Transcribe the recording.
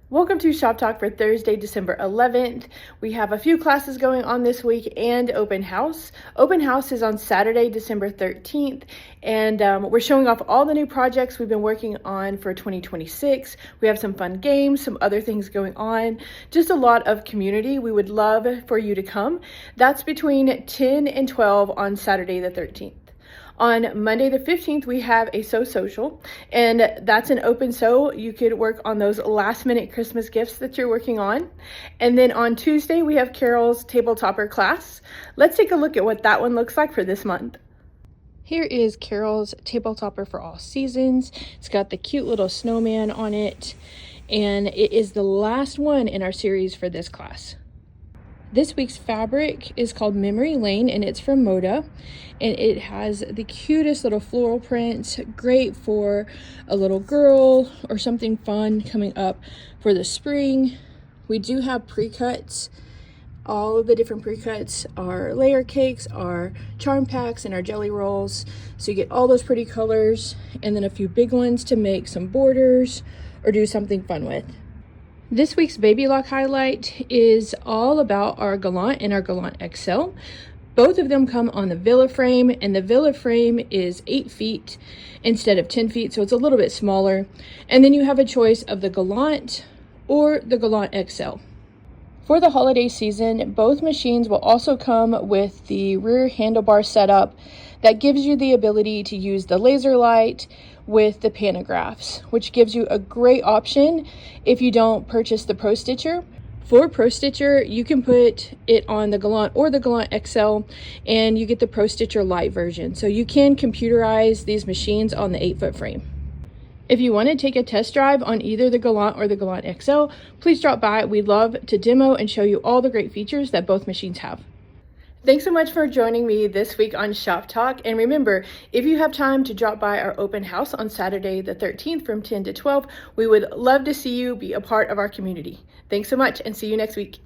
Welcome to Shop Talk for Thursday, December 11th. We have a few classes going on this week and open house. Open house is on Saturday, December 13th, and we're showing off all the new projects we've been working on for 2026. We have some fun games, some other things going on, just a lot of community. We would love for you to come. That's between 10 and 12 on Saturday the 13th. On Monday the 15th, we have a Sew Social, and that's an open sew. You could work on those last minute Christmas gifts that you're working on. And then on Tuesday, we have Carol's Table Topper class. Let's take a look at what that one looks like for this month. Here is Carol's Table Topper for all seasons. It's got the cute little snowman on it, and it is the last one in our series for this class. This week's fabric is called Memory Lane, and it's from Moda, and it has the cutest little floral prints, great for a little girl or something fun coming up for the spring. We do have pre-cuts. All of the different pre-cuts are layer cakes, our charm packs, and our jelly rolls. So you get all those pretty colors, and then a few big ones to make some borders or do something fun with. This week's Baby Lock highlight is all about our Gallant and our Gallant XL. Both of them come on the Villa frame, and the Villa frame is 8 feet instead of 10 feet, so it's a little bit smaller. And then you have a choice of the Gallant or the Gallant XL. For the holiday season, both machines will also come with the rear handlebar setup that gives you the ability to use the laser light with the pantographs, which gives you a great option if you don't purchase the Pro Stitcher. For Pro Stitcher, you can put it on the Gallant or the Gallant XL, and you get the Pro Stitcher Lite version. So you can computerize these machines on the 8-foot frame. If you want to take a test drive on either the Gallant or the Gallant XL, please drop by. We'd love to demo and show you all the great features that both machines have. Thanks so much for joining me this week on Shop Talk. And remember, if you have time to drop by our open house on Saturday the 13th from 10 to 12, we would love to see you be a part of our community. Thanks so much, and see you next week.